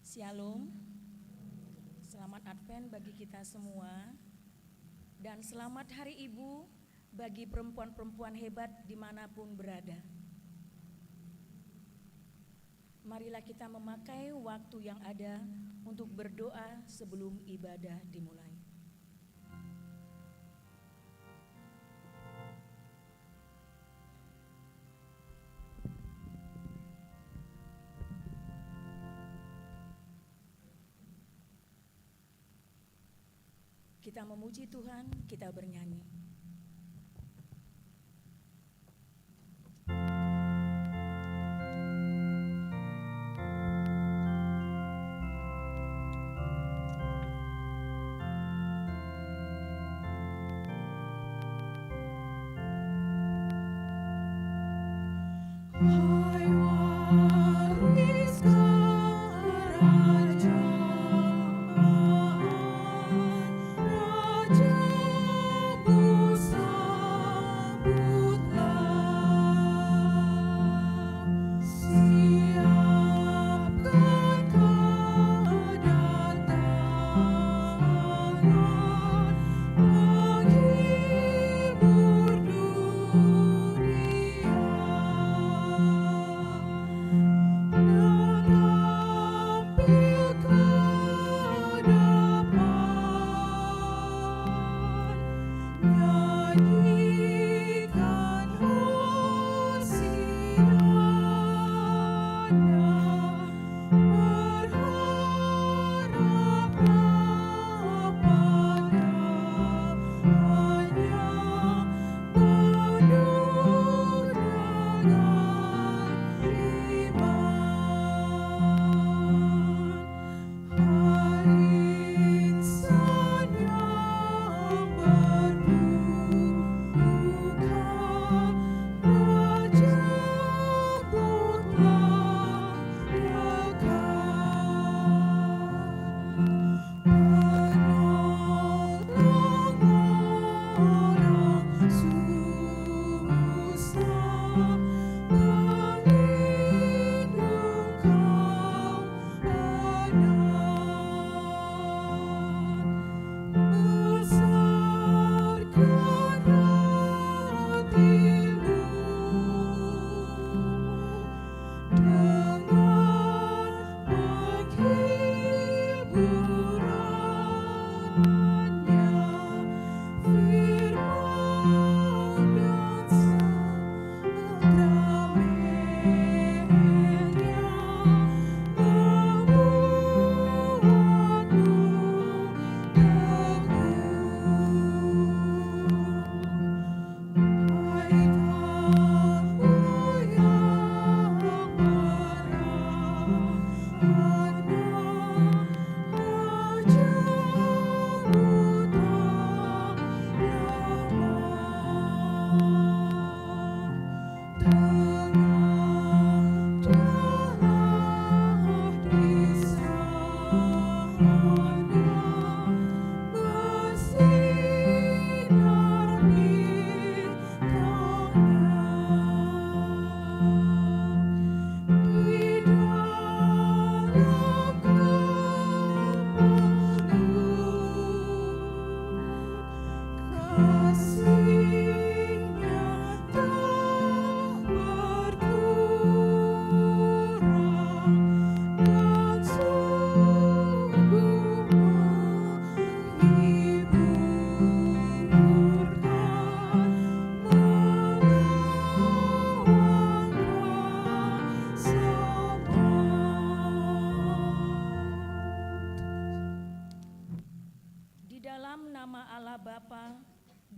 Shalom, selamat Advent bagi kita semua, dan selamat Hari Ibu bagi perempuan-perempuan hebat dimanapun berada. Marilah kita memakai waktu yang ada untuk berdoa sebelum ibadah dimulai. Kita memuji Tuhan, kita bernyanyi.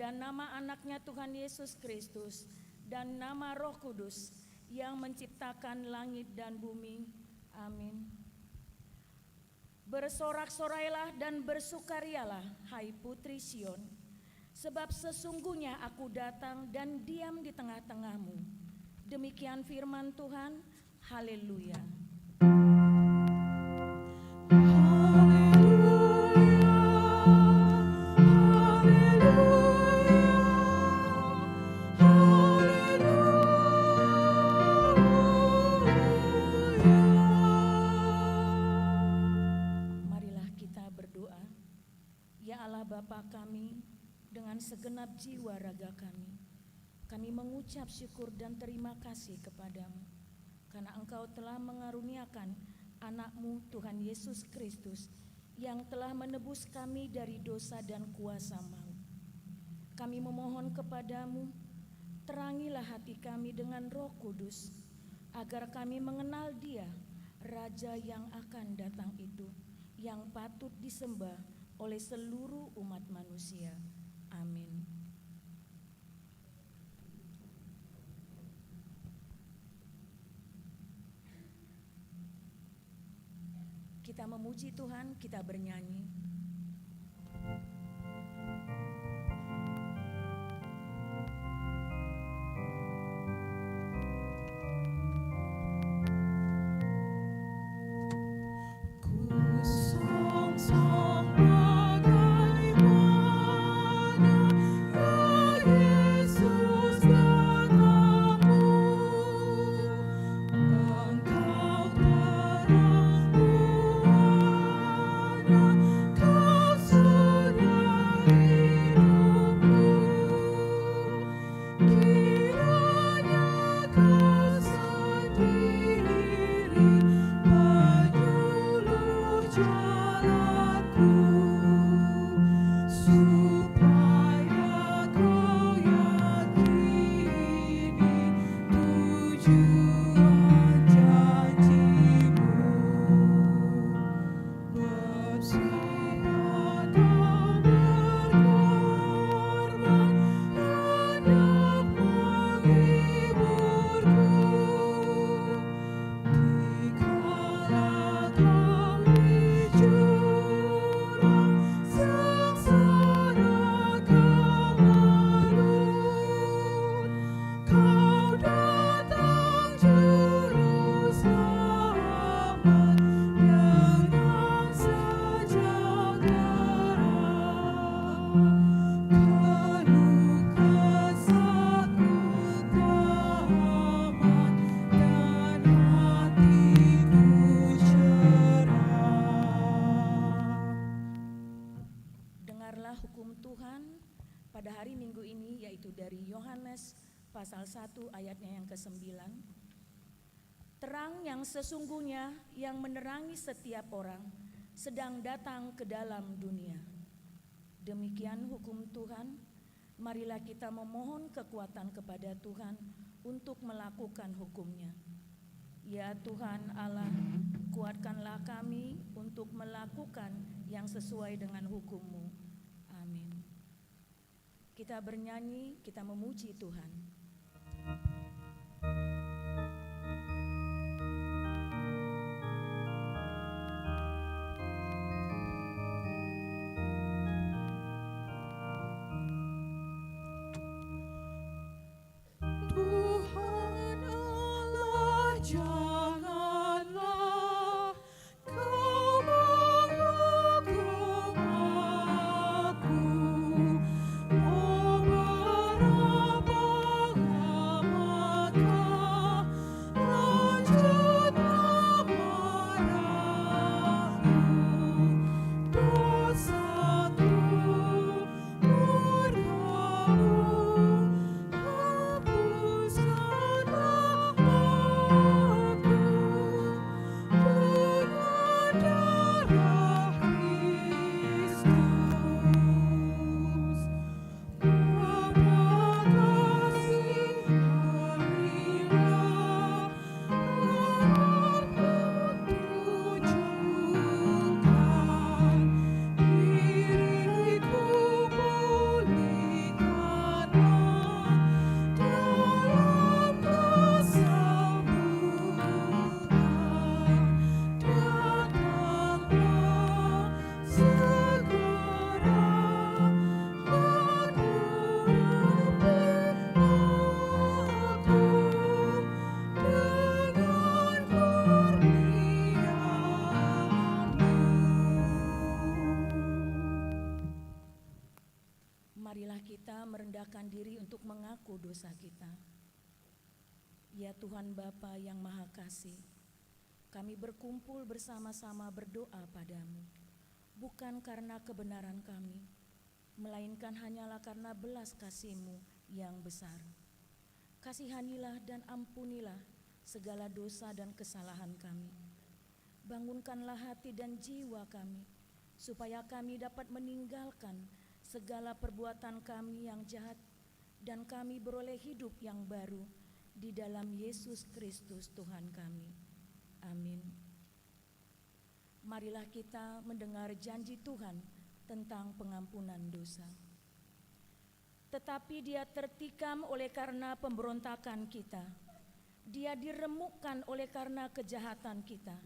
Dan nama anaknya Tuhan Yesus Kristus dan nama Roh Kudus yang menciptakan langit dan bumi. Amin. Bersorak-sorailah dan bersukarialah, hai putri Sion, sebab sesungguhnya aku datang dan diam di tengah-tengahmu. Demikian firman Tuhan. Haleluya. Bapa kami, dengan segenap jiwa raga kami mengucap syukur dan terima kasih kepadamu, karena Engkau telah mengaruniakan anak-Mu Tuhan Yesus Kristus yang telah menebus kami dari dosa dan kuasa maut. Kami memohon kepadamu, terangilah hati kami dengan Roh Kudus, agar kami mengenal Dia, Raja yang akan datang itu, yang patut disembah oleh seluruh umat manusia. Amin. Kita memuji Tuhan, kita bernyanyi. Pada hari Minggu ini, yaitu dari Yohanes pasal 1 ayatnya yang ke-9. Terang yang sesungguhnya yang menerangi setiap orang sedang datang ke dalam dunia. Demikian hukum Tuhan. Marilah kita memohon kekuatan kepada Tuhan untuk melakukan hukum-Nya. Ya Tuhan Allah, kuatkanlah kami untuk melakukan yang sesuai dengan hukum-Mu. Amin. Kita bernyanyi, kita memuji Tuhan. Tuhan Allah, janganlah Kau menghukum aku. Berapa lamakah lanjut amarahmu? Dosaku, murkamu, hapuskanlah aku dengan darah Kristus. Bapa kasih, marilah Roh-Mu tunjukkan diriku, pulihkanlah dalam kesembuhan. Datanglah segera menyertai aku dengan kurnia-Mu. Marilah kita merendahkan diri untuk mengaku dosa kita. Ya Tuhan Bapa yang Maha Kasih, kami berkumpul bersama-sama berdoa padamu, bukan karena kebenaran kami, melainkan hanyalah karena belas kasih-Mu yang besar. Kasihanilah dan ampunilah segala dosa dan kesalahan kami. Bangunkanlah hati dan jiwa kami, supaya kami dapat meninggalkan segala perbuatan kami yang jahat dan kami beroleh hidup yang baru di dalam Yesus Kristus Tuhan kami. Amin. Marilah kita mendengar janji Tuhan tentang pengampunan dosa. Tetapi Dia tertikam oleh karena pemberontakan kita. Dia diremukkan oleh karena kejahatan kita.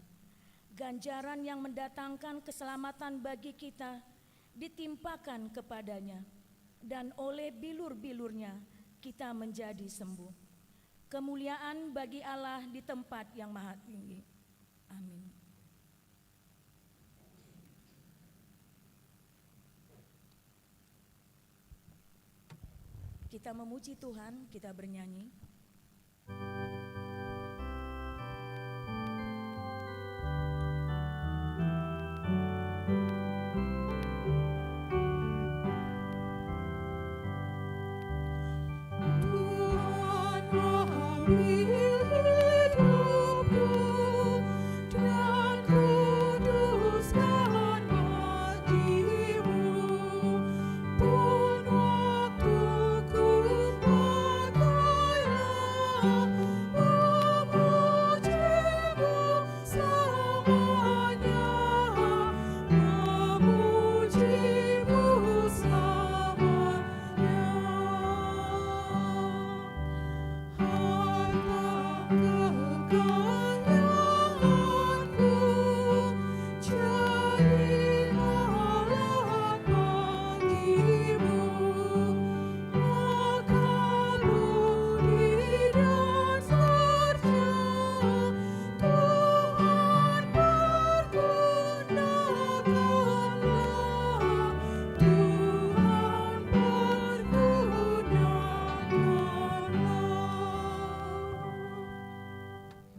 Ganjaran yang mendatangkan keselamatan bagi kita ditimpakan kepadanya, dan oleh bilur-bilurnya kita menjadi sembuh. Kemuliaan bagi Allah di tempat yang maha tinggi. Amin. Kita memuji Tuhan, kita bernyanyi. Tuhan ambil hidupku dan kuduskan bagimu. Pun waktuku pakailah memujimu selamanya, memujimu selamanya. Harta kekayaanku jadi alat bagimu, akan budi dan serta Tuhan pergunakanlah, Tuhan pergunakanlah.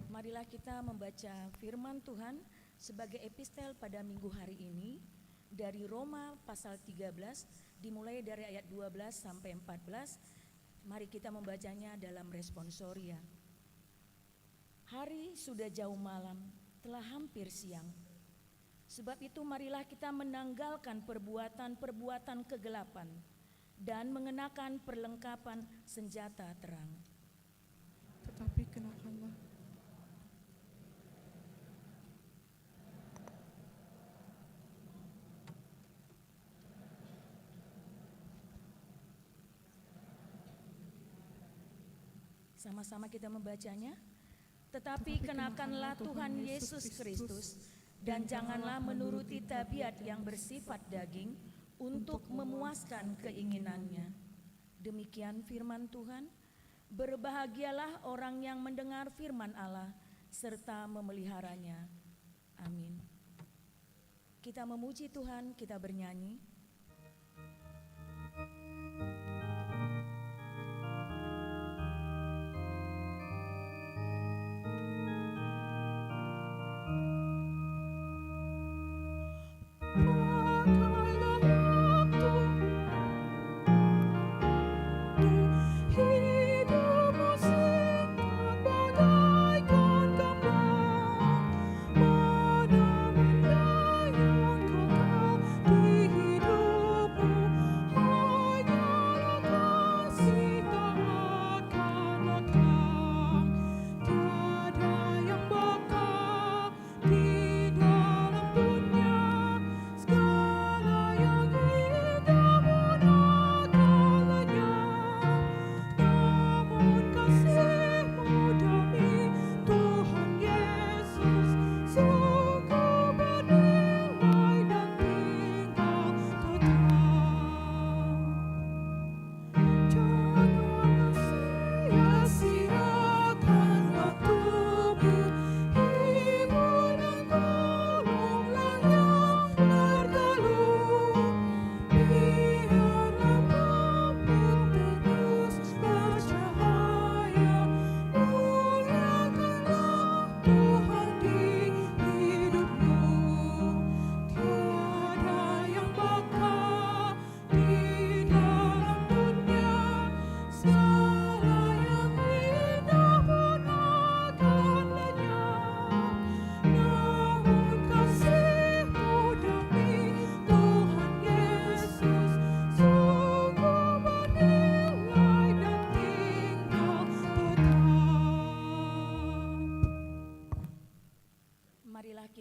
Marilah kita membaca firman Tuhan sebagai epistel pada minggu hari ini dari Roma pasal 13 dimulai dari ayat 12 sampai 14. Mari kita membacanya dalam responsoria. Hari sudah jauh malam, telah hampir siang. Sebab itu marilah kita menanggalkan perbuatan-perbuatan kegelapan dan mengenakan perlengkapan senjata terang. Tetapi kenakanlah Sama-sama kita membacanya. Tetapi kenakanlah Tuhan Yesus Kristus dan janganlah menuruti tabiat yang bersifat daging untuk memuaskan keinginannya. Demikian firman Tuhan. Berbahagialah orang yang mendengar firman Allah serta memeliharanya. Amin. Kita memuji Tuhan, kita bernyanyi. pakailah waktu hidupmu singkat bagaikan gambang, pada benda yang kekal di hidup.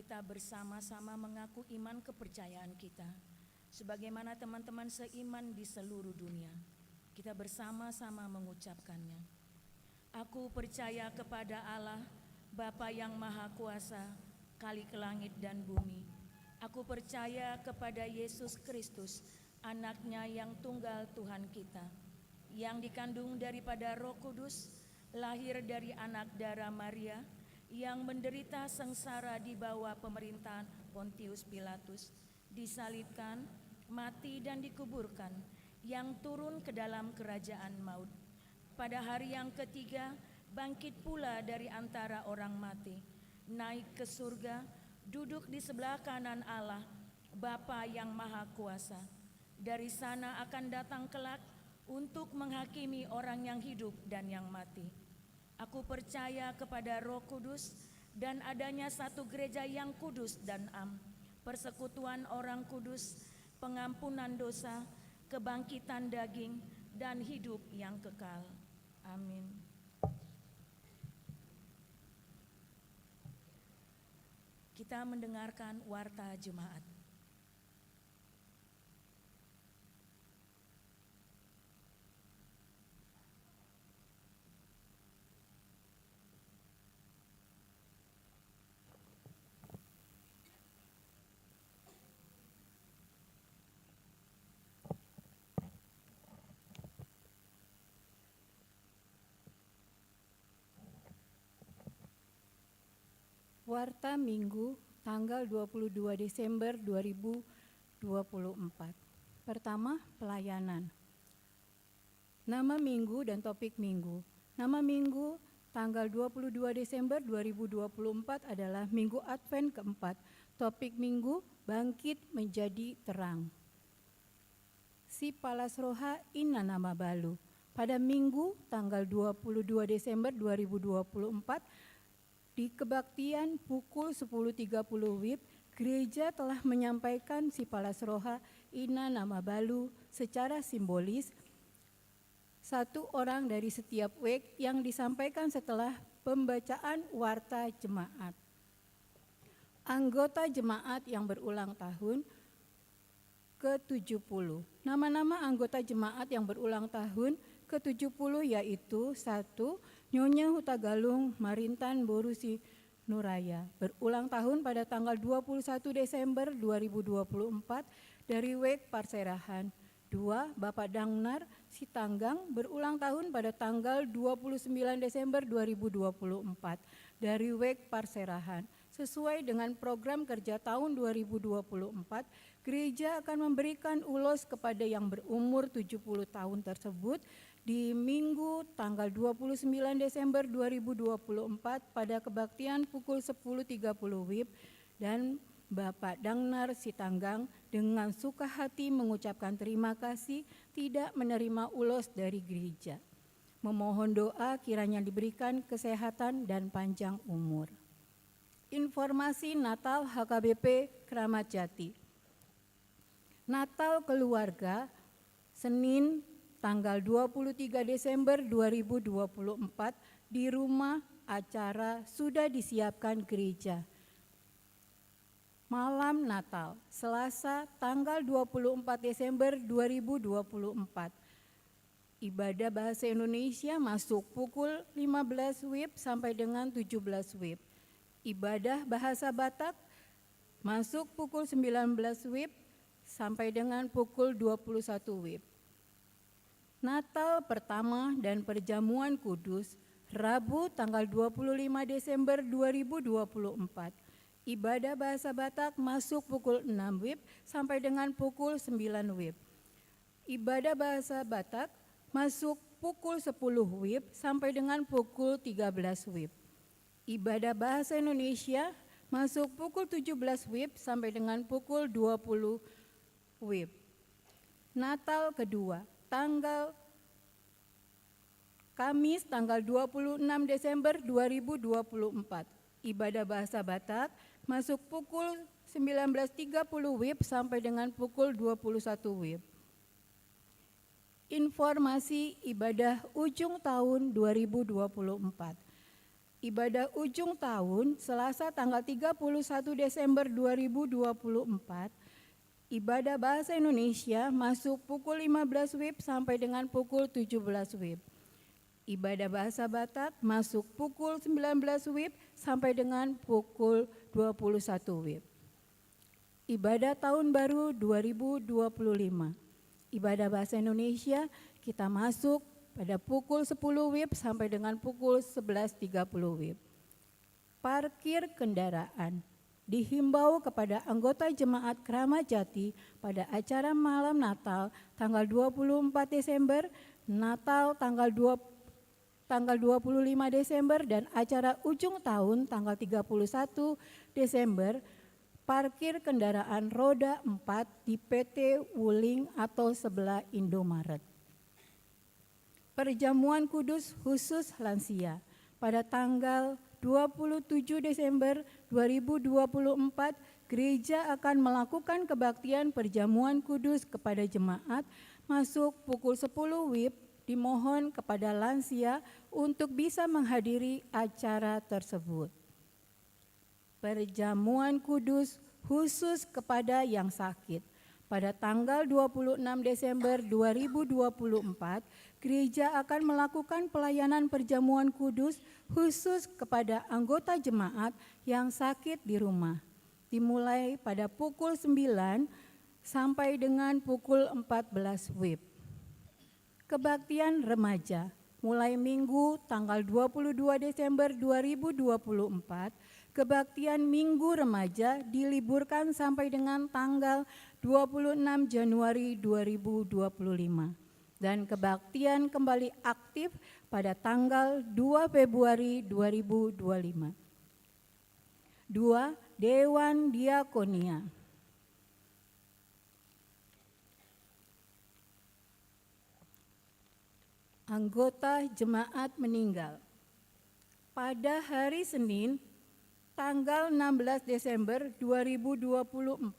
kita bersama-sama mengaku iman kepercayaan kita. Sebagaimana teman-teman seiman di seluruh dunia, kita bersama-sama mengucapkannya. Aku percaya kepada Allah, Bapa yang Maha Kuasa, Khalik langit dan bumi. Aku percaya kepada Yesus Kristus, Anaknya yang tunggal Tuhan kita, yang dikandung daripada Roh Kudus, lahir dari anak darah Maria, yang menderita sengsara di bawah pemerintahan Pontius Pilatus, disalibkan, mati dan dikuburkan, yang turun ke dalam kerajaan maut. Pada hari yang ketiga, bangkit pula dari antara orang mati, naik ke surga, duduk di sebelah kanan Allah, Bapa yang Maha Kuasa. Dari sana akan datang kelak untuk menghakimi orang yang hidup dan yang mati. Aku percaya kepada Roh Kudus dan adanya satu gereja yang kudus dan am, persekutuan orang kudus, pengampunan dosa, kebangkitan daging, dan hidup yang kekal. Amin. Kita mendengarkan warta jemaat. Warta Minggu tanggal 22 Desember 2024. Pertama, pelayanan. Nama minggu dan topik minggu. Nama minggu tanggal 22 Desember 2024 adalah Minggu Advent keempat. Topik minggu, bangkit menjadi terang. Si Palas Roha Inna Nama Balu. Pada minggu tanggal 22 Desember 2024, di kebaktian pukul 10.30 WIB, gereja telah menyampaikan si Palas Roha Inna Nama Balu secara simbolis, satu orang dari setiap wek yang disampaikan setelah pembacaan warta jemaat. Anggota jemaat yang berulang tahun ke-70. Nama-nama anggota jemaat yang berulang tahun ke-70 yaitu 1. Nyonya Hutagalung Marintan Borusi Nuraya, berulang tahun pada tanggal 21 Desember 2024 dari Wek Parserahan. 2. Bapak Dangnar Sitanggang, berulang tahun pada tanggal 29 Desember 2024 dari Wek Parserahan. Sesuai dengan program kerja tahun 2024, gereja akan memberikan ulos kepada yang berumur 70 tahun tersebut di Minggu tanggal 29 Desember 2024 pada kebaktian pukul 10.30 WIB, dan Bapak Dangnar Sitanggang dengan suka hati mengucapkan terima kasih tidak menerima ulos dari gereja. Memohon doa kiranya diberikan kesehatan dan panjang umur. Informasi Natal HKBP Kramat Jati. Natal keluarga Senin tanggal 23 Desember 2024 di rumah acara sudah disiapkan gereja. Malam Natal Selasa tanggal 24 Desember 2024. Ibadah bahasa Indonesia masuk pukul 15 WIB sampai dengan 17 WIB. Ibadah bahasa Batak masuk pukul 19 WIB sampai dengan pukul 21 WIB. Natal pertama dan perjamuan kudus Rabu tanggal 25 Desember 2024. Ibadah bahasa Batak masuk pukul 6 WIB sampai dengan pukul 9 WIB. Ibadah bahasa Batak masuk pukul 10 WIB sampai dengan pukul 13 WIB. Ibadah bahasa Indonesia masuk pukul 17 WIB sampai dengan pukul 20 WIB. Natal kedua tanggal Kamis tanggal 26 Desember 2024. Ibadah bahasa Batak masuk pukul 19.30 WIB sampai dengan pukul 21 WIB. Informasi ibadah ujung tahun 2024. ibadah ujung tahun Selasa tanggal 31 Desember 2024, ibadah bahasa Indonesia masuk pukul 15 WIB sampai dengan pukul 17 WIB. Ibadah bahasa Batak masuk pukul 19 WIB sampai dengan pukul 21 WIB. Ibadah Tahun Baru 2025. Ibadah bahasa Indonesia kita masuk pada pukul 10 WIB sampai dengan pukul 11.30 WIB. Parkir kendaraan dihimbau kepada anggota jemaat Keramat Jati pada acara malam Natal tanggal 24 Desember, Natal tanggal 25 Desember dan acara ujung tahun tanggal 31 Desember, parkir kendaraan roda 4 di PT Wuling atau sebelah Indomaret. Perjamuan Kudus khusus lansia pada tanggal 27 Desember 2024, gereja akan melakukan kebaktian perjamuan kudus kepada jemaat masuk pukul 10 WIB. Dimohon kepada lansia untuk bisa menghadiri acara tersebut. Perjamuan kudus khusus kepada yang sakit. Pada tanggal 26 Desember 2024, gereja akan melakukan pelayanan perjamuan kudus khusus kepada anggota jemaat yang sakit di rumah. Dimulai pada pukul 9 sampai dengan pukul 14 WIB. Kebaktian remaja mulai Minggu tanggal 22 Desember 2024, kebaktian Minggu Remaja diliburkan sampai dengan tanggal 26 Januari 2025 dan kebaktian kembali aktif pada tanggal 2 Februari 2025. 2. Dewan Diakonia. Anggota jemaat meninggal. Pada hari Senin, tanggal 16 Desember 2024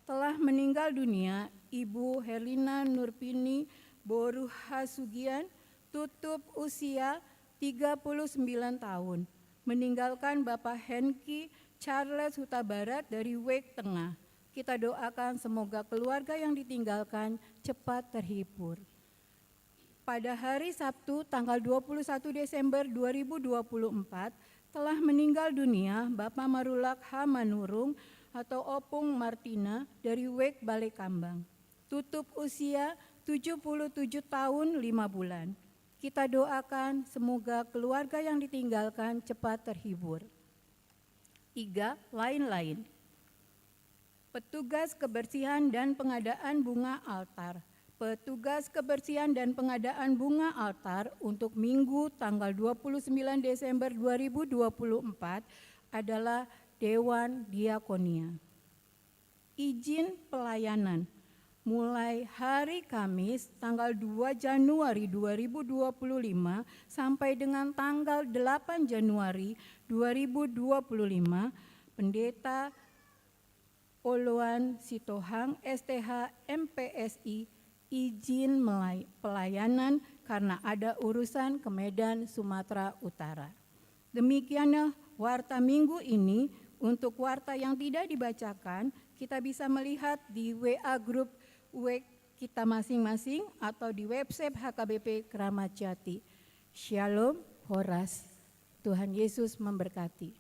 telah meninggal dunia Ibu Herlina Nurpini Boruhasugian, tutup usia 39 tahun, meninggalkan Bapak Henki Charles Huta Barat dari Wake Tengah. Kita doakan semoga keluarga yang ditinggalkan cepat terhibur. Pada hari Sabtu tanggal 21 Desember 2024 telah meninggal dunia Bapak Marulak H. Manurung atau Opung Martina dari Wek Balekambang. Tutup usia 77 tahun 5 bulan. Kita doakan semoga keluarga yang ditinggalkan cepat terhibur. 3. Lain-lain. Petugas kebersihan dan pengadaan bunga altar. Petugas kebersihan dan pengadaan bunga altar untuk Minggu tanggal 29 Desember 2024 adalah Dewan Diakonia. Izin pelayanan mulai hari Kamis tanggal 2 Januari 2025 sampai dengan tanggal 8 Januari 2025, Pendeta Oloan Sitohang STH MPSI izin pelayanan karena ada urusan ke Medan, Sumatera Utara. Demikianlah warta minggu ini. Untuk warta yang tidak dibacakan, kita bisa melihat di WA grup WEK kita masing-masing atau di website HKBP Keramat Jati. Shalom, Horas. Tuhan Yesus memberkati.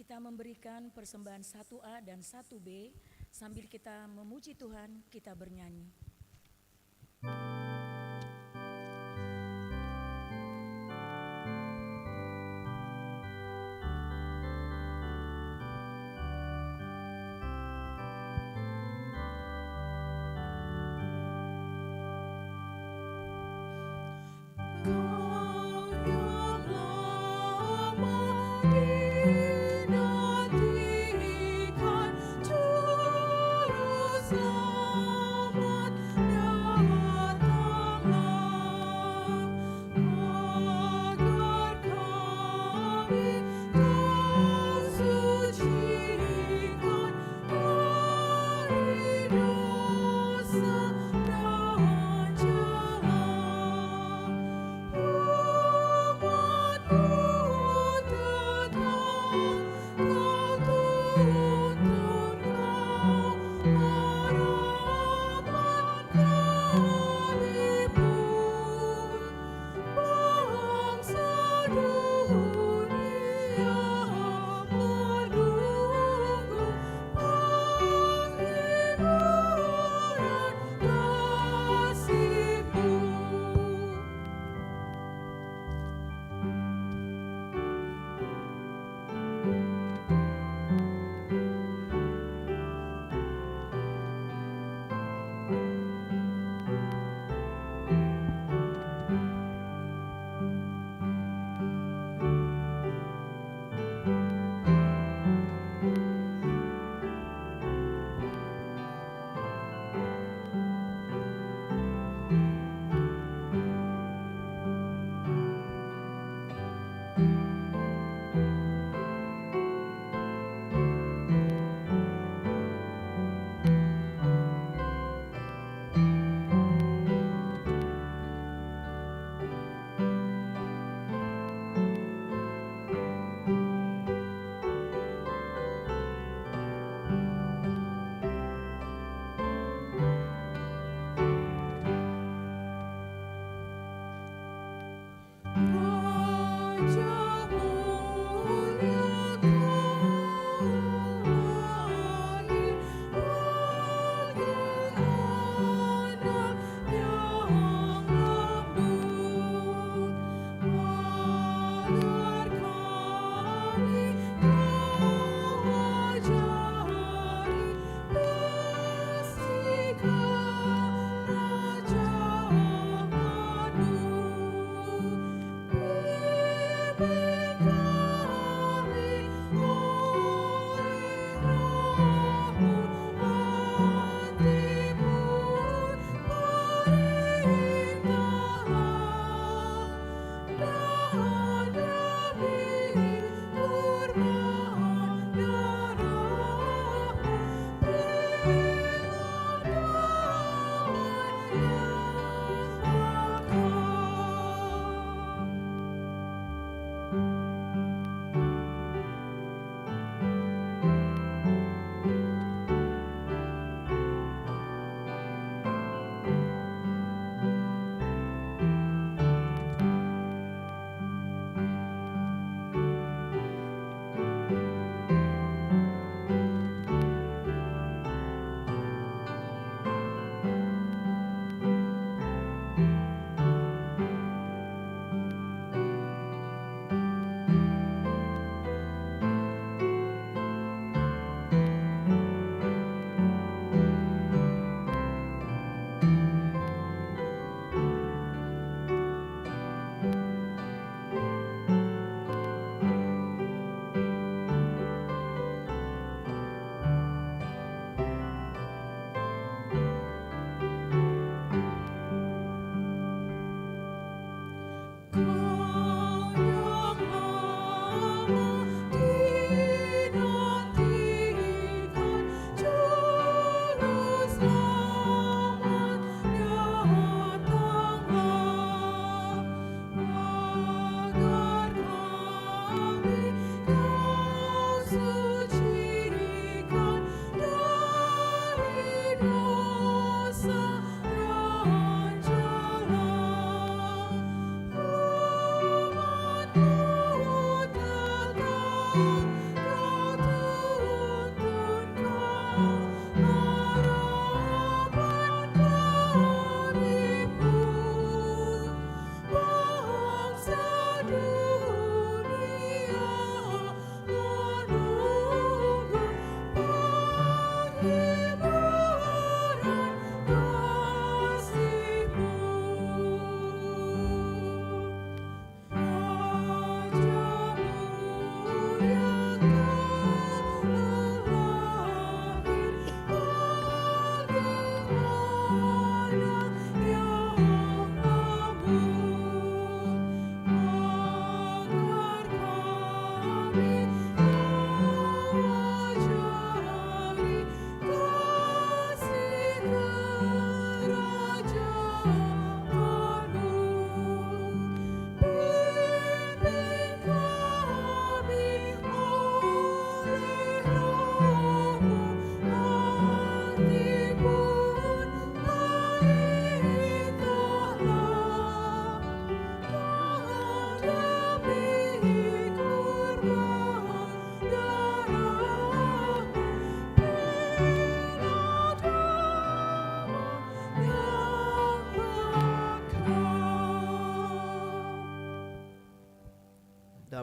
Kita memberikan persembahan 1A dan 1B sambil kita memuji Tuhan, kita bernyanyi. Juru selamat datang.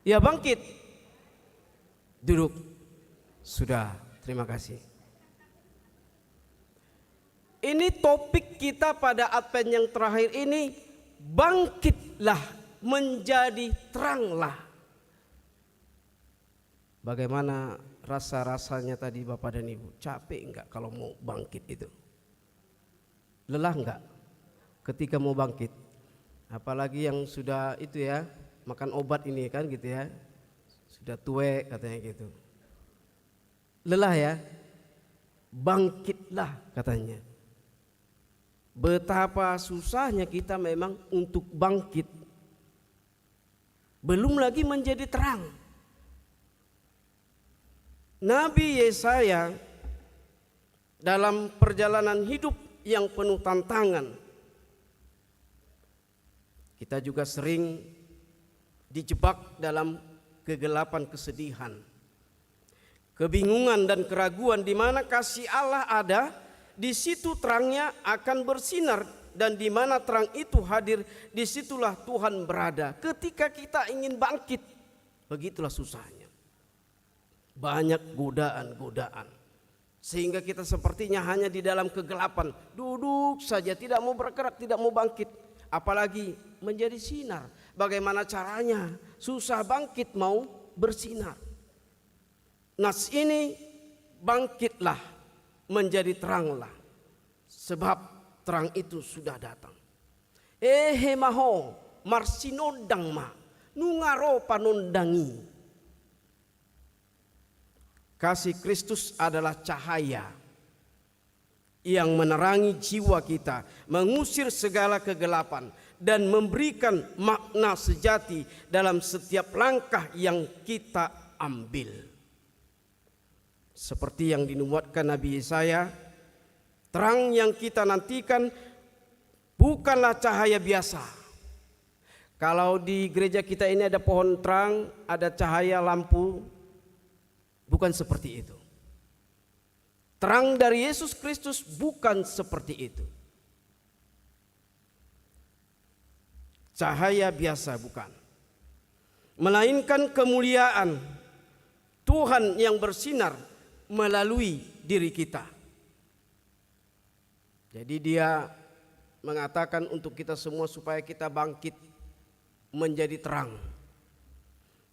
Ya bangkit. Duduk. Sudah, terima kasih. Ini topik kita pada Advent yang terakhir ini, bangkitlah menjadi teranglah. Bagaimana rasa-rasanya tadi Bapak dan Ibu? Capek enggak kalau mau bangkit itu? Lelah enggak ketika mau bangkit? Apalagi yang sudah itu ya, makan obat ini kan gitu ya, sudah tua katanya gitu. Lelah ya? Bangkitlah katanya. Betapa susahnya kita memang untuk bangkit. Belum lagi menjadi terang. Nabi Yesaya dalam perjalanan hidup yang penuh tantangan, kita juga sering dijebak dalam kegelapan kesedihan, kebingungan dan keraguan. Di mana kasih Allah ada, di situ terangnya akan bersinar, dan di mana terang itu hadir, disitulah Tuhan berada. Ketika kita ingin bangkit, begitulah susahnya. Banyak godaan-godaan, sehingga kita sepertinya hanya di dalam kegelapan, duduk saja, tidak mau bergerak, tidak mau bangkit, apalagi menjadi sinar. Bagaimana caranya? Susah bangkit mau bersinar. Nas ini, bangkitlah menjadi teranglah, sebab terang itu sudah datang. Maho marsinodang ma nungaro panondangi. Kasih Kristus adalah cahaya yang menerangi jiwa kita, mengusir segala kegelapan, dan memberikan makna sejati dalam setiap langkah yang kita ambil. Seperti yang dinubuatkan Nabi Yesaya, terang yang kita nantikan bukanlah cahaya biasa. Kalau di gereja kita ini ada pohon terang, ada cahaya lampu, bukan seperti itu. Terang dari Yesus Kristus bukan seperti itu. Cahaya biasa bukan, melainkan kemuliaan Tuhan yang bersinar melalui diri kita. Jadi dia mengatakan untuk kita semua supaya kita bangkit menjadi terang.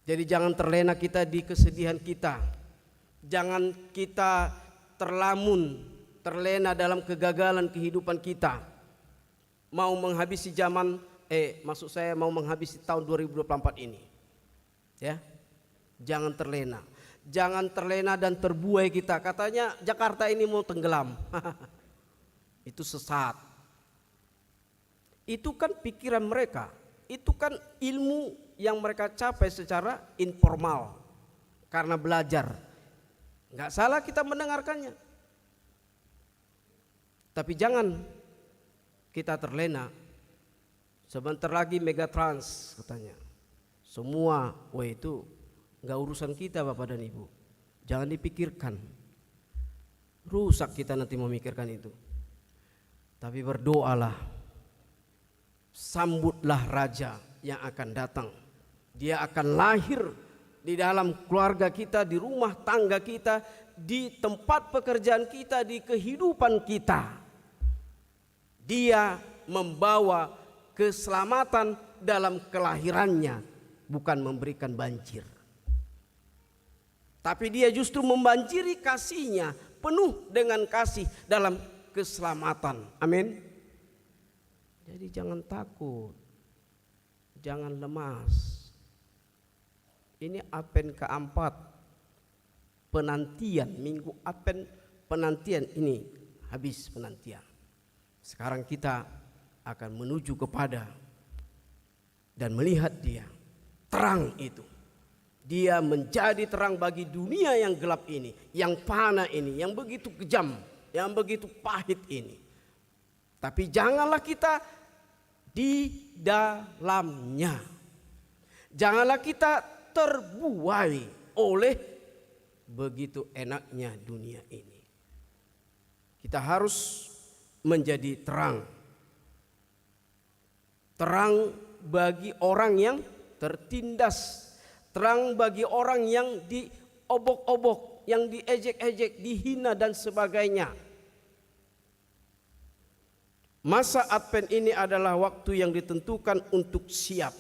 Jadi jangan terlena kita di kesedihan kita. Jangan kita terlena dalam kegagalan kehidupan kita. Mau menghabisi zaman, maksud saya mau menghabisi tahun 2024 ini. Ya, jangan terlena. Jangan terlena dan terbuai kita. Katanya Jakarta ini mau tenggelam. Itu sesat. Itu kan pikiran mereka. Itu kan ilmu yang mereka capai secara informal. Karena belajar. Enggak salah kita mendengarkannya. Tapi jangan kita terlena. Sebentar lagi Megatrans katanya. Semua, itu enggak urusan kita Bapak dan Ibu. Jangan dipikirkan. Rusak kita nanti memikirkan itu. Tapi berdoalah. Sambutlah Raja yang akan datang. Dia akan lahir di dalam keluarga kita, di rumah tangga kita, di tempat pekerjaan kita, di kehidupan kita. Dia membawa keselamatan dalam kelahirannya, bukan memberikan banjir. Tapi dia justru membanjiri kasihnya, penuh dengan kasih dalam keselamatan. Amin. Jadi jangan takut, jangan lemas. Ini Advent keempat, penantian, minggu Advent penantian ini habis penantian. Sekarang kita akan menuju kepada dan melihat dia, terang itu. Dia menjadi terang bagi dunia yang gelap ini, yang fana ini, yang begitu kejam, yang begitu pahit ini. Tapi janganlah kita di dalamnya. Janganlah kita terbuai oleh begitu enaknya dunia ini. Kita harus menjadi terang. Terang bagi orang yang tertindas. terang bagi orang yang diobok-obok, yang diejek-ejek, dihina dan sebagainya. Masa Advent ini adalah waktu yang ditentukan untuk siap.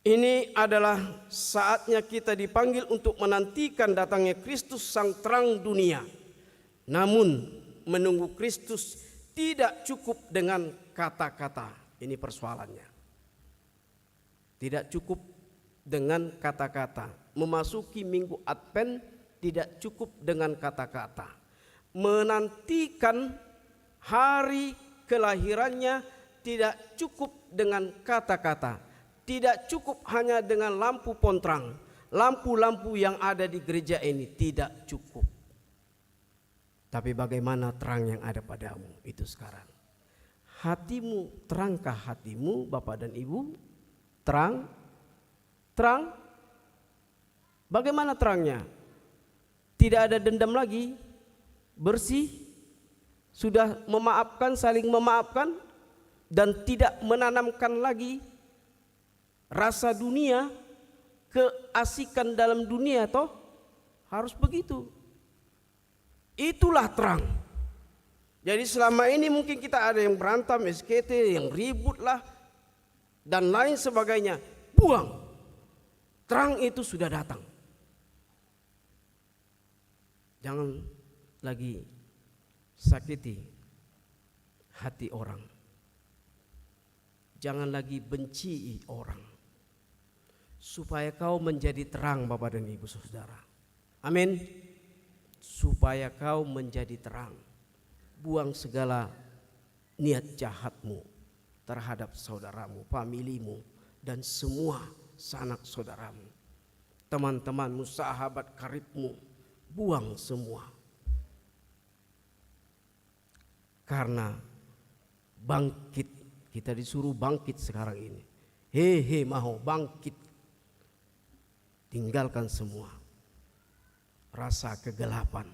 Ini adalah saatnya kita dipanggil untuk menantikan datangnya Kristus sang terang dunia. Namun menunggu Kristus tidak cukup dengan kata-kata. Ini persoalannya. Tidak cukup dengan kata-kata. Memasuki minggu Advent tidak cukup dengan kata-kata. Menantikan hari kelahirannya tidak cukup dengan kata-kata. Tidak cukup hanya dengan lampu pontrang, lampu-lampu yang ada di gereja ini tidak cukup. Tapi bagaimana terang yang ada padamu itu sekarang? Hatimu, terangkah hatimu Bapak dan Ibu? Terang? Terang? Bagaimana terangnya? Tidak ada dendam lagi? Bersih? Sudah memaafkan, saling memaafkan? Dan tidak menanamkan lagi rasa dunia, keasikan dalam dunia, toh harus begitu. Itulah terang. Jadi selama ini mungkin kita ada yang berantem, SKT, yang ribut lah dan lain sebagainya. Buang. Terang itu sudah datang. Jangan lagi sakiti hati orang. Jangan lagi benci orang. Supaya kau menjadi terang Bapak dan Ibu Saudara. Amin. Supaya kau menjadi terang. Buang segala niat jahatmu terhadap saudaramu, familimu, dan semua sanak saudaramu. Teman-temanmu, sahabat karibmu, buang semua. Karena bangkit, kita disuruh bangkit sekarang ini. Hehe mau bangkit. Tinggalkan semua rasa kegelapan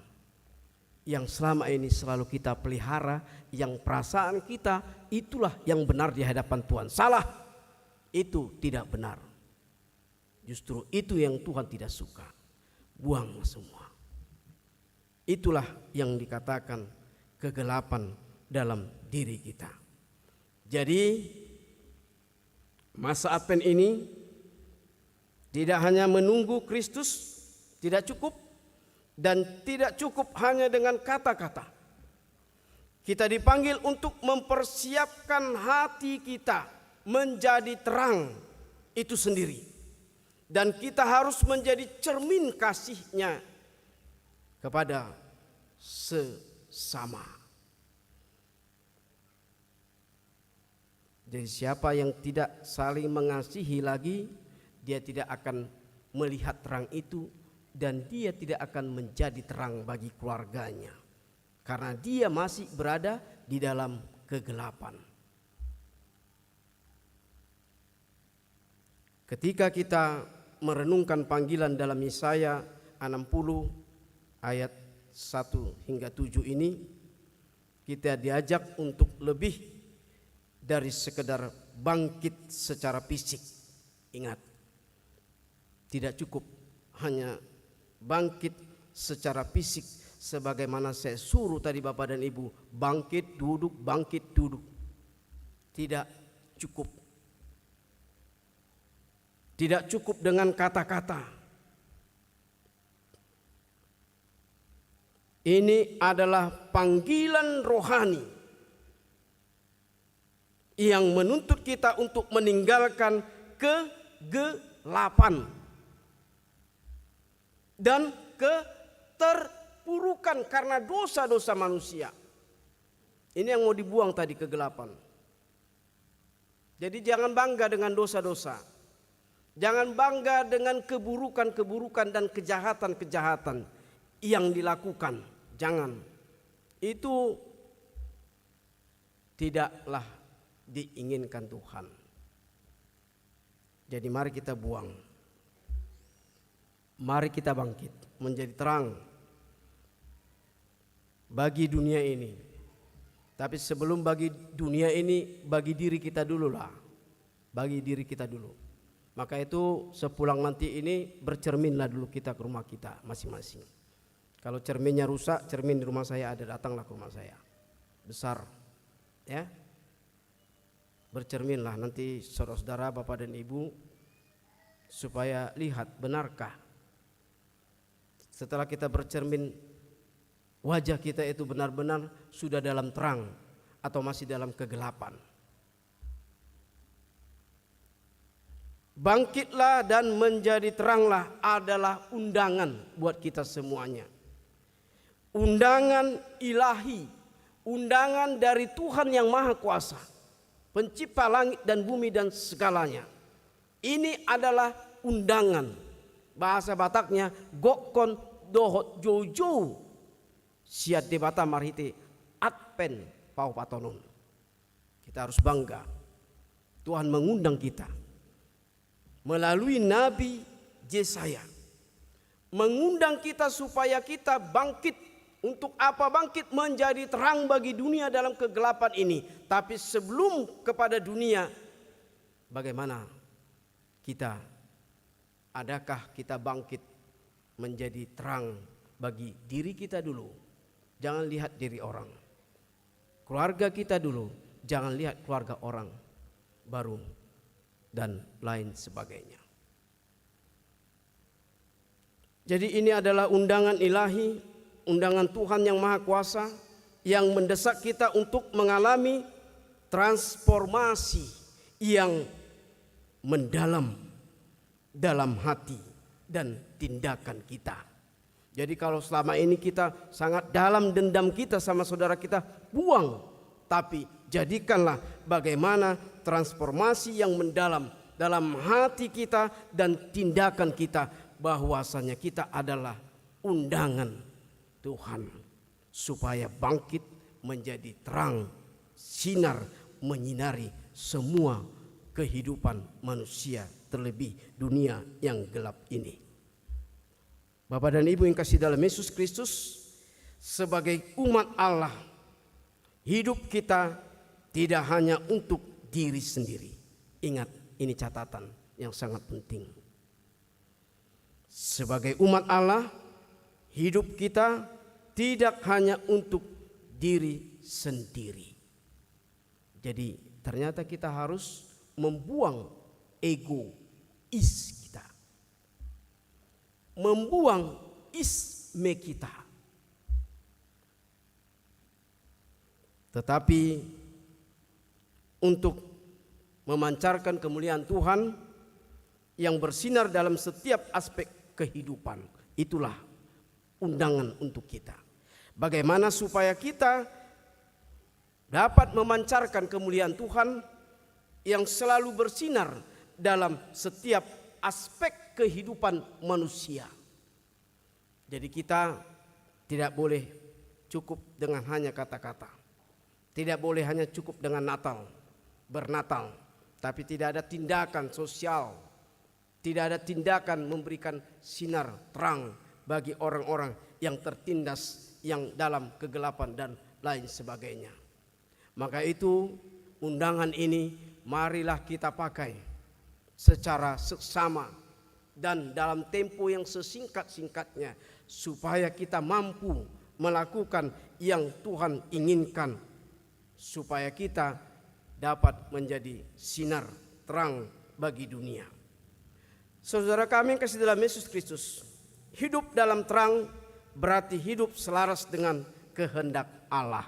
yang selama ini selalu kita pelihara, yang perasaan kita itulah yang benar di hadapan Tuhan. Salah, itu tidak benar. Justru itu yang Tuhan tidak suka. Buang semua. Itulah yang dikatakan kegelapan dalam diri kita. Jadi masa Advent ini tidak hanya menunggu Kristus, tidak cukup, dan tidak cukup hanya dengan kata-kata. Kita dipanggil untuk mempersiapkan hati kita menjadi terang itu sendiri. Dan kita harus menjadi cermin kasih-Nya kepada sesama. Jadi siapa yang tidak saling mengasihi lagi, dia tidak akan melihat terang itu dan dia tidak akan menjadi terang bagi keluarganya. Karena dia masih berada di dalam kegelapan. Ketika kita merenungkan panggilan dalam Yesaya 60 ayat 1 hingga 7 ini, kita diajak untuk lebih dari sekedar bangkit secara fisik. Ingat, tidak cukup hanya bangkit secara fisik sebagaimana saya suruh tadi Bapak dan Ibu, bangkit duduk, bangkit duduk. Tidak cukup. Tidak cukup dengan kata-kata. Ini adalah panggilan rohani yang menuntut kita untuk meninggalkan kegelapan dan keterpurukan karena dosa-dosa manusia. Ini yang mau dibuang tadi, kegelapan. Jadi jangan bangga dengan dosa-dosa. Jangan bangga dengan keburukan-keburukan dan kejahatan-kejahatan yang dilakukan. Jangan. Itu tidaklah diinginkan Tuhan. Jadi mari kita buang. Mari kita bangkit menjadi terang bagi dunia ini. Tapi sebelum bagi dunia ini, bagi diri kita dulu lah. Bagi diri kita dulu. Maka itu sepulang nanti ini bercerminlah dulu kita ke rumah kita masing-masing. Kalau cerminnya rusak, cermin di rumah saya ada, datanglah ke rumah saya. Besar, ya. Bercerminlah nanti saudara-saudara, bapak dan ibu, supaya lihat benarkah setelah kita bercermin wajah kita itu benar-benar sudah dalam terang atau masih dalam kegelapan. Bangkitlah dan menjadi teranglah adalah undangan buat kita semuanya. Undangan ilahi, undangan dari Tuhan yang Maha Kuasa, pencipta langit dan bumi dan segalanya. Ini adalah undangan. Bahasa Bataknya gokon dohot jojo siat debata marhite adpen pau patonon. Kita harus bangga. Tuhan mengundang kita melalui Nabi Yesaya, mengundang kita supaya kita bangkit. Untuk apa bangkit? Menjadi terang bagi dunia dalam kegelapan ini. Tapi sebelum kepada dunia, bagaimana kita? Adakah kita bangkit menjadi terang bagi diri kita dulu? Jangan lihat diri orang. Keluarga kita dulu, jangan lihat keluarga orang baru dan lain sebagainya. Jadi ini adalah undangan ilahi, undangan Tuhan yang Maha Kuasa yang mendesak kita untuk mengalami transformasi yang mendalam dalam hati dan tindakan kita. Jadi kalau selama ini kita sangat dalam dendam kita sama saudara kita, buang. Tapi jadikanlah bagaimana transformasi yang mendalam dalam hati kita dan tindakan kita, bahwasanya kita adalah undangan Tuhan supaya bangkit menjadi terang, sinar menyinari semua kehidupan manusia, terlebih dunia yang gelap ini. Bapak dan Ibu yang kasih dalam Yesus Kristus, sebagai umat Allah, hidup kita tidak hanya untuk diri sendiri. Ingat, ini catatan yang sangat penting. Sebagai umat Allah, hidup kita tidak hanya untuk diri sendiri. Jadi ternyata kita harus membuang egois kita, membuang isme kita. Tetapi untuk memancarkan kemuliaan Tuhan yang bersinar dalam setiap aspek kehidupan, itulah undangan untuk kita. Bagaimana supaya kita dapat memancarkan kemuliaan Tuhan yang selalu bersinar dalam setiap aspek kehidupan manusia. Jadi kita tidak boleh cukup dengan hanya kata-kata. Tidak boleh hanya cukup dengan Natal, bernatal, tapi tidak ada tindakan sosial. Tidak ada tindakan memberikan sinar terang bagi orang-orang yang tertindas, yang dalam kegelapan dan lain sebagainya. Maka itu undangan ini marilah kita pakai secara seksama dan dalam tempo yang sesingkat-singkatnya, supaya kita mampu melakukan yang Tuhan inginkan, supaya kita dapat menjadi sinar terang bagi dunia. Saudara kami yang kasih dalam Yesus Kristus, hidup dalam terang berarti hidup selaras dengan kehendak Allah.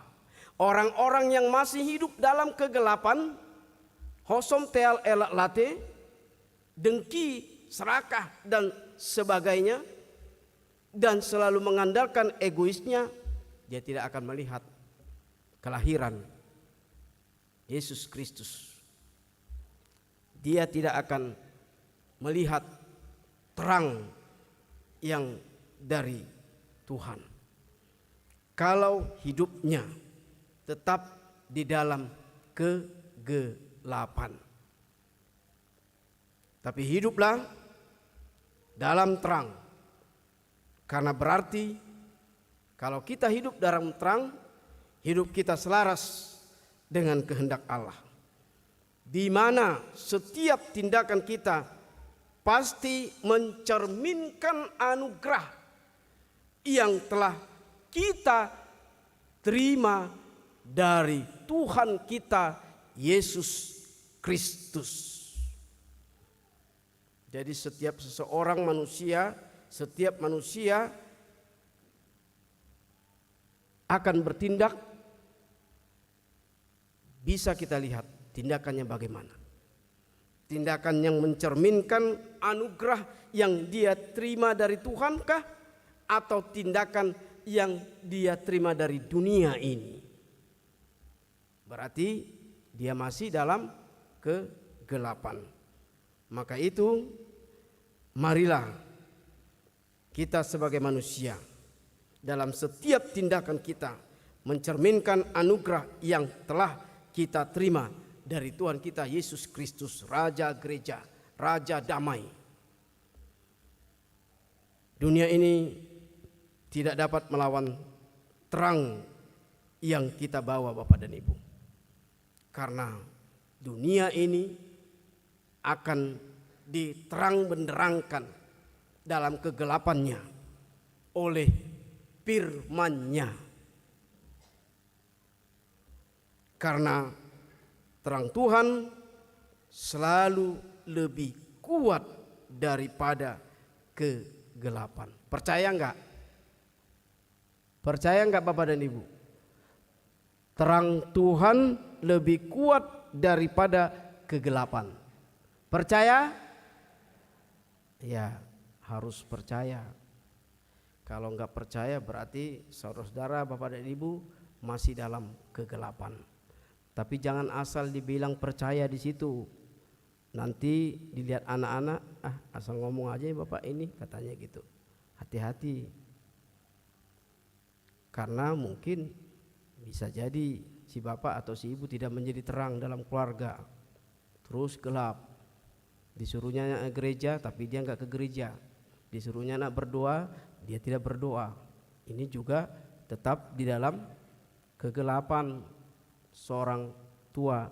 Orang-orang yang masih hidup dalam kegelapan, hosom teal elak late, dengki, serakah dan sebagainya, dan selalu mengandalkan egoisnya, dia tidak akan melihat kelahiran Yesus Kristus. Dia tidak akan melihat terang yang dari Tuhan. Kalau hidupnya tetap di dalam kegelapan. Tapi hiduplah dalam terang. Karena berarti kalau kita hidup dalam terang, hidup kita selaras dengan kehendak Allah. Di mana setiap tindakan kita pasti mencerminkan anugerah yang telah kita terima dari Tuhan kita Yesus Kristus. Jadi setiap manusia akan bertindak, bisa kita lihat tindakannya bagaimana. Tindakan yang mencerminkan anugerah yang dia terima dari Tuhan kah, atau tindakan yang dia terima dari dunia ini? Berarti dia masih dalam kegelapan. Maka itu marilah kita sebagai manusia dalam setiap tindakan kita mencerminkan anugerah yang telah kita terima dari Tuhan kita Yesus Kristus, Raja Gereja, Raja Damai. Dunia ini tidak dapat melawan terang yang kita bawa, Bapak dan Ibu. Karena dunia ini akan diterang benderangkan dalam kegelapannya oleh firman-Nya. Karena terang Tuhan selalu lebih kuat daripada kegelapan. Percaya enggak? Percaya enggak Bapak dan Ibu? Terang Tuhan lebih kuat daripada kegelapan. Percaya? Ya, harus percaya. Kalau enggak percaya berarti saudara-saudara, Bapak dan Ibu masih dalam kegelapan. Tapi jangan asal dibilang percaya di situ. Nanti dilihat anak-anak, asal ngomong aja ya Bapak ini, katanya gitu. Hati-hati. Karena mungkin bisa jadi si Bapak atau si Ibu tidak menjadi terang dalam keluarga. Terus gelap. Disuruhnya anak gereja tapi dia enggak ke gereja. Disuruhnya anak berdoa, dia tidak berdoa. Ini juga tetap di dalam kegelapan. Seorang tua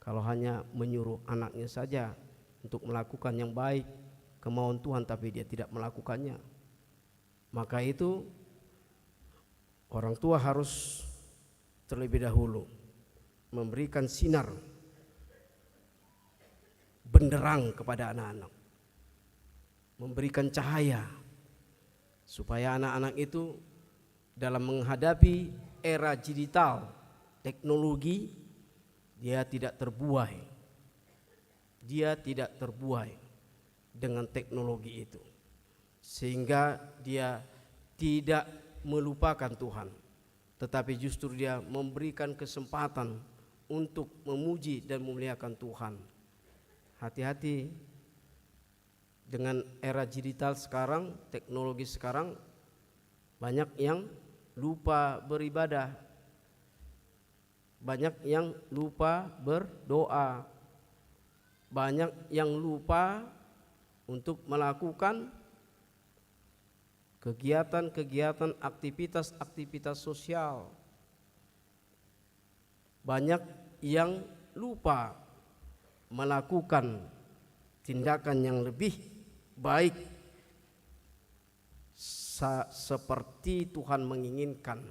kalau hanya menyuruh anaknya saja untuk melakukan yang baik, kemauan Tuhan, tapi dia tidak melakukannya, maka itu orang tua harus terlebih dahulu memberikan sinar benderang kepada anak-anak, memberikan cahaya supaya anak-anak itu dalam menghadapi era digital, teknologi, dia tidak terbuai. Dia tidak terbuai dengan teknologi itu. Sehingga dia tidak melupakan Tuhan, tetapi justru dia memberikan kesempatan untuk memuji dan memuliakan Tuhan. Hati-hati dengan era digital sekarang, teknologi sekarang, banyak yang lupa beribadah, banyak yang lupa berdoa, banyak yang lupa untuk melakukan kegiatan-kegiatan, aktivitas-aktivitas sosial. Banyak yang lupa melakukan tindakan yang lebih baik seperti Tuhan menginginkan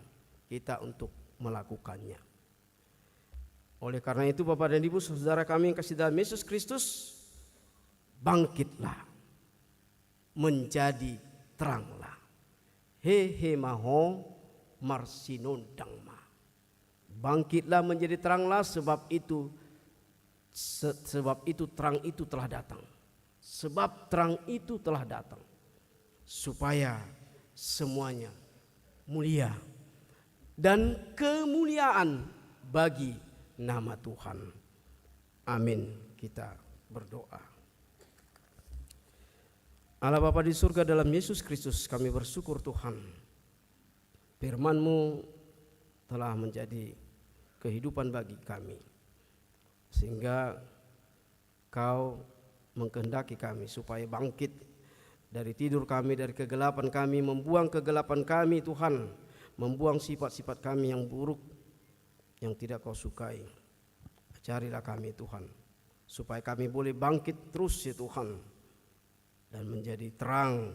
kita untuk melakukannya. Oleh karena itu Bapak dan Ibu, saudara kami yang kasih dalam Yesus Kristus, bangkitlah, menjadi teranglah. Hehe maho marsinondangma. Bangkitlah menjadi teranglah, sebab itu terang itu telah datang. Sebab terang itu telah datang supaya semuanya mulia dan kemuliaan bagi nama Tuhan. Amin. Kita berdoa. Allah Bapa di surga, dalam Yesus Kristus kami bersyukur Tuhan, firman-Mu telah menjadi kehidupan bagi kami, sehingga Kau mengkehendaki kami supaya bangkit dari tidur kami, dari kegelapan kami, membuang kegelapan kami Tuhan, membuang sifat-sifat kami yang buruk, yang tidak Kau sukai. Ajarilah kami Tuhan, supaya kami boleh bangkit terus ya Tuhan, dan menjadi terang,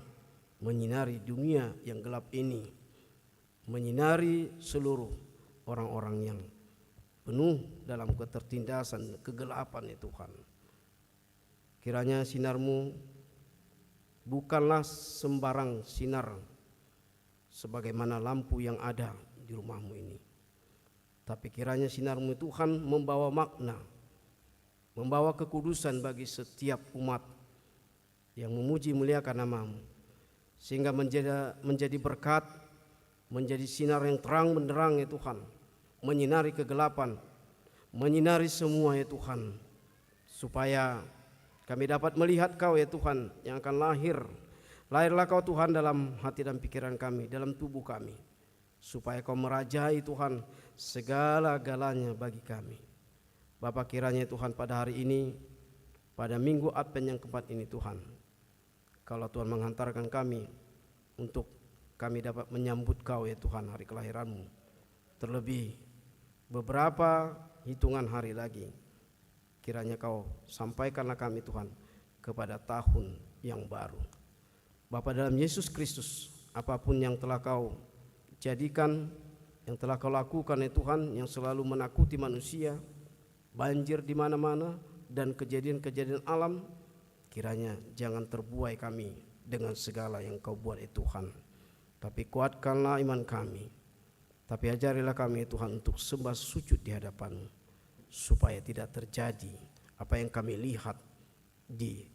menyinari dunia yang gelap ini, menyinari seluruh orang-orang yang penuh dalam ketertindasan, kegelapan ya Tuhan. Kiranya sinar-Mu bukanlah sembarang sinar sebagaimana lampu yang ada di rumah-Mu ini, tapi kiranya sinar-Mu Tuhan membawa makna, membawa kekudusan bagi setiap umat yang memuji muliakan nama-Mu, sehingga menjadi berkat, menjadi sinar yang terang benderang ya Tuhan, menyinari kegelapan, menyinari semua ya Tuhan, supaya kami dapat melihat Kau ya Tuhan yang akan lahir. Lahirlah Kau Tuhan dalam hati dan pikiran kami, dalam tubuh kami, supaya Kau merajai Tuhan segala-galanya bagi kami. Bapa, kiranya Tuhan pada hari ini, pada minggu Advent yang keempat ini Tuhan, kalau Tuhan menghantarkan kami untuk kami dapat menyambut Kau ya Tuhan, hari kelahiran-Mu, terlebih beberapa hitungan hari lagi, kiranya Kau sampaikanlah kami Tuhan kepada tahun yang baru. Bapa, dalam Yesus Kristus, apapun yang telah Kau jadikan, yang telah Kau lakukan ya Tuhan, yang selalu menakuti manusia, banjir di mana-mana dan kejadian-kejadian alam, kiranya jangan terbuai kami dengan segala yang Kau buat ya Tuhan, tapi kuatkanlah iman kami, tapi ajarilah kami ya Tuhan untuk sembah sujud di hadapan-Mu, supaya tidak terjadi apa yang kami lihat di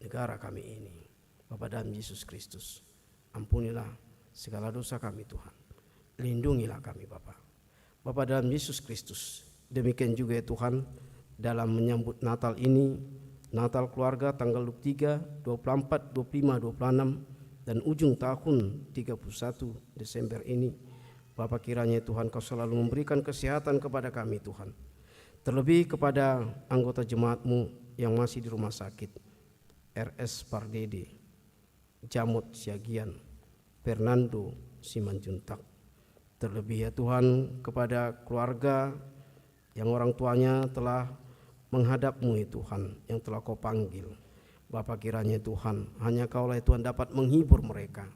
negara kami ini. Bapa, dalam Yesus Kristus, ampunilah segala dosa kami Tuhan, lindungilah kami Bapa. Bapa, dalam Yesus Kristus, demikian juga ya Tuhan, dalam menyambut Natal ini, Natal keluarga tanggal 23, 24, 25, 26 dan ujung tahun 31 Desember ini, Bapa, kiranya Tuhan Kau selalu memberikan kesehatan kepada kami Tuhan, terlebih kepada anggota jemaat-Mu yang masih di rumah sakit, RS Pardede, Jamot Siagian, Fernando Simanjuntak, terlebih ya Tuhan kepada keluarga yang orang tuanya telah menghadap-Mu ya Tuhan, yang telah Kau panggil. Bapa, kiranya Tuhan, hanya Kaulah ya Tuhan dapat menghibur mereka.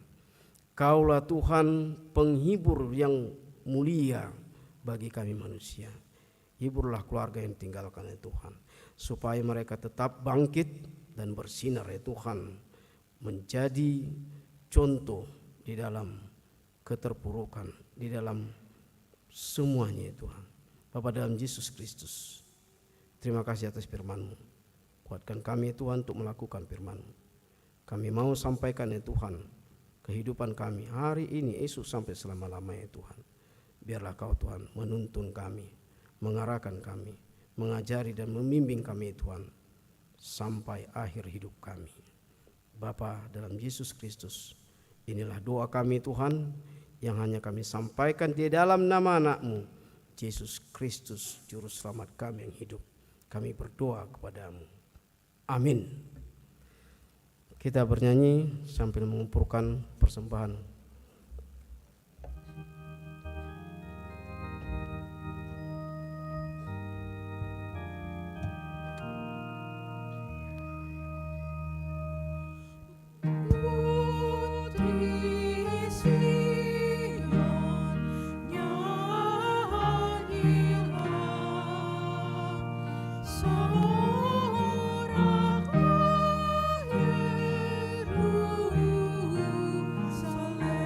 Kaulah Tuhan penghibur yang mulia bagi kami manusia. Hiburlah keluarga yang tinggalkan ya Tuhan, supaya mereka tetap bangkit dan bersinar ya Tuhan, menjadi contoh di dalam keterpurukan, di dalam semuanya ya Tuhan. Bapa, dalam Yesus Kristus, terima kasih atas firman-Mu. Kuatkan kami ya Tuhan untuk melakukan firman-Mu. Kami mau sampaikan ya Tuhan kehidupan kami hari ini, esok sampai selama-lamanya ya Tuhan. Biarlah Kau Tuhan menuntun kami, mengarahkan kami, mengajari dan membimbing kami Tuhan sampai akhir hidup kami. Bapa, dalam Yesus Kristus, inilah doa kami Tuhan yang hanya kami sampaikan di dalam nama anak-Mu, Yesus Kristus, Juru Selamat kami yang hidup. Kami berdoa kepada-Mu. Amin. Kita bernyanyi sambil mengumpulkan persembahan. Yerusalem.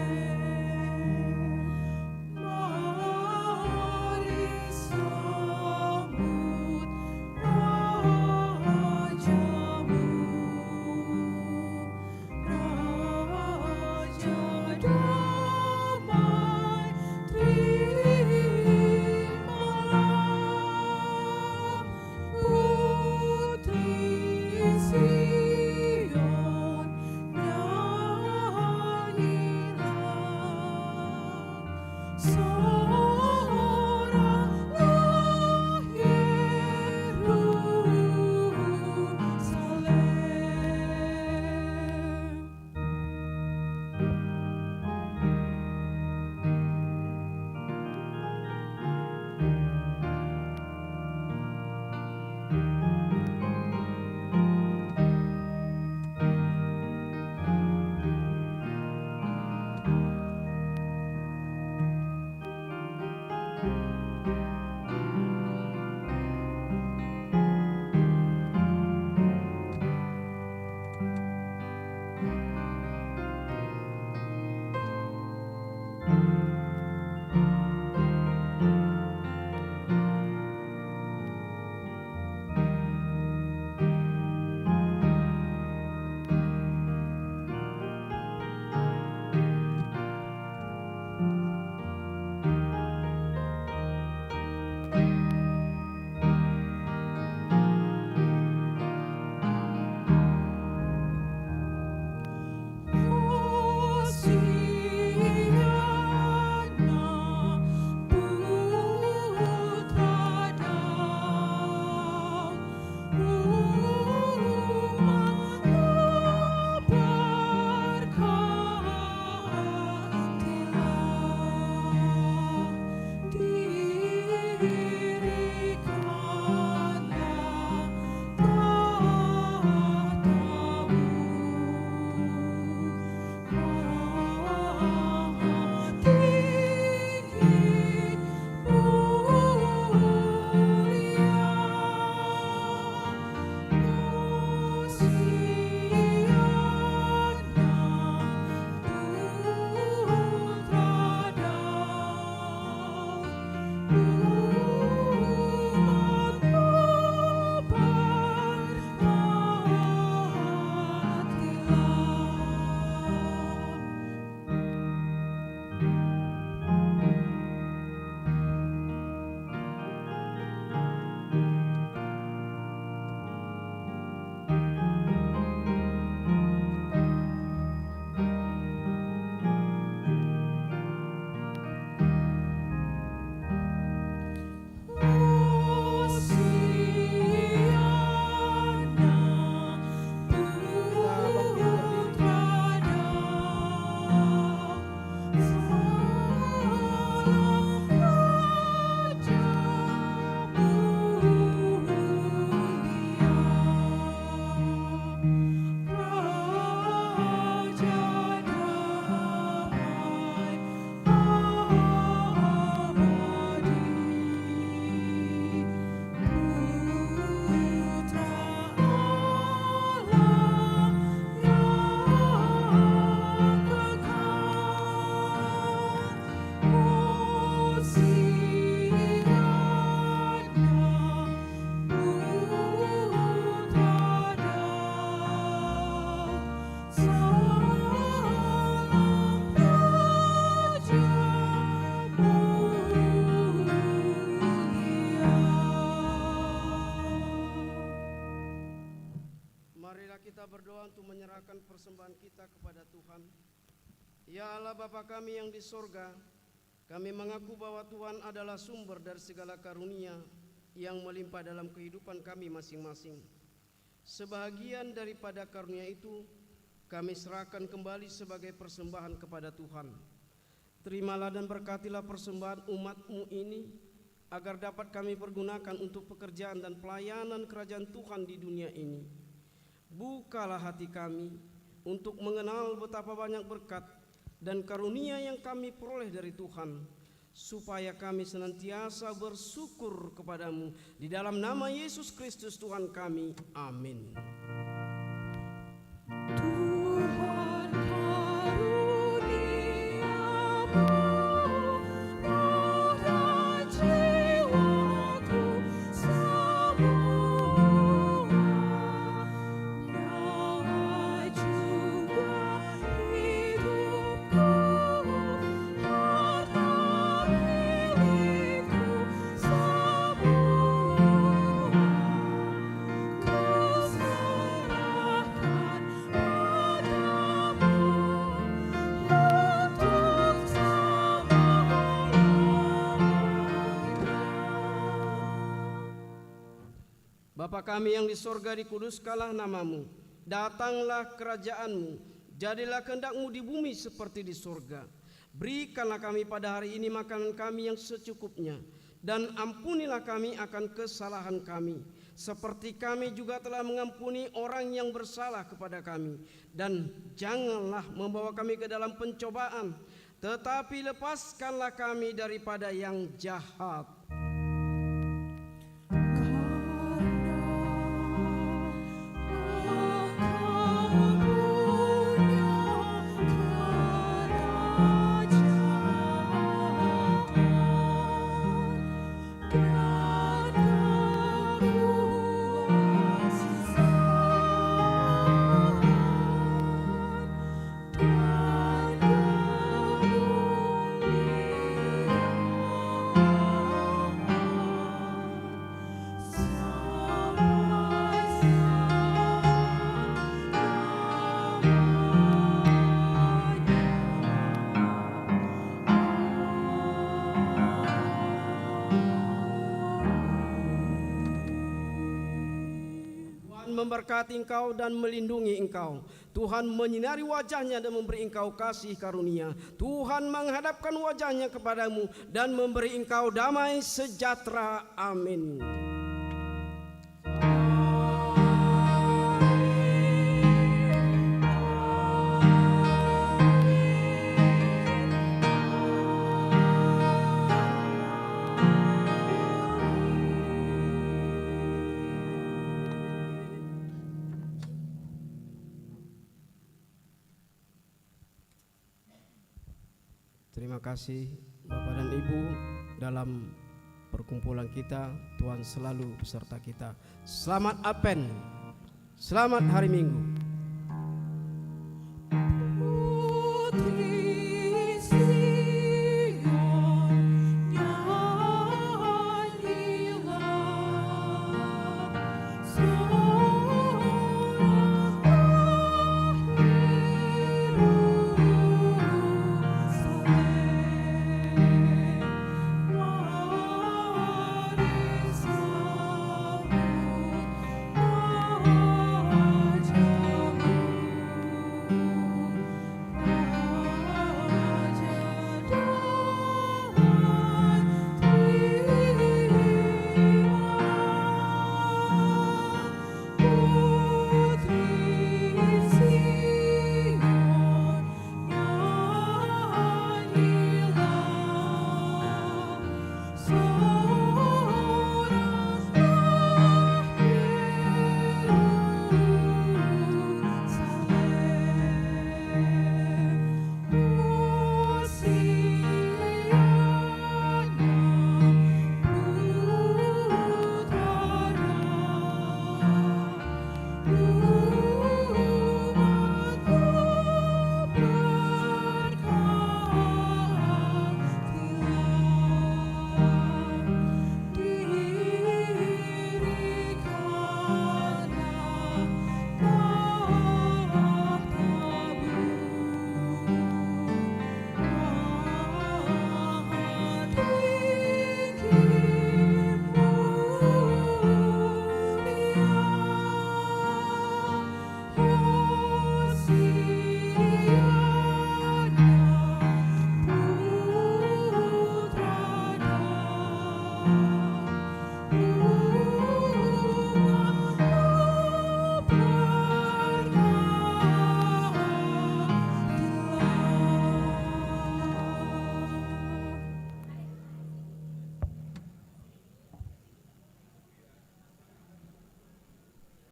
kita berdoa untuk menyerahkan persembahan kita kepada Tuhan. Ya Allah Bapa kami yang di sorga, kami mengaku bahwa Tuhan adalah sumber dari segala karunia yang melimpah dalam kehidupan kami masing-masing. Sebahagian daripada karunia itu kami serahkan kembali sebagai persembahan kepada Tuhan. Terimalah dan berkatilah persembahan umat-Mu ini, agar dapat kami pergunakan untuk pekerjaan dan pelayanan kerajaan Tuhan di dunia ini. Bukalah hati kami untuk mengenal betapa banyak berkat dan karunia yang kami peroleh dari Tuhan, supaya kami senantiasa bersyukur kepadamu. Di dalam nama Yesus Kristus Tuhan kami, amin. Tuhan karuniamu, roh dan jiwaku semua, nyawa juga hidupku, harta milikku semua, ku serahkan padamu untuk Bapa kami yang di sorga, dikuduskanlah namamu. Datanglah kerajaanmu, jadilah kehendak-Mu di bumi seperti di sorga. Berikanlah kami pada hari ini makanan kami yang secukupnya, dan ampunilah kami akan kesalahan kami, seperti kami juga telah mengampuni orang yang bersalah kepada kami. Dan janganlah membawa kami ke dalam pencobaan, tetapi lepaskanlah kami daripada yang jahat. Memberkati engkau dan melindungi engkau. Tuhan menyinari wajahnya dan memberi engkau kasih karunia. Tuhan menghadapkan wajahnya kepadamu dan memberi engkau damai sejahtera. Amin. Terima kasih Bapak dan Ibu. Dalam perkumpulan kita, Tuhan selalu beserta kita. Selamat Advent, selamat hari Minggu.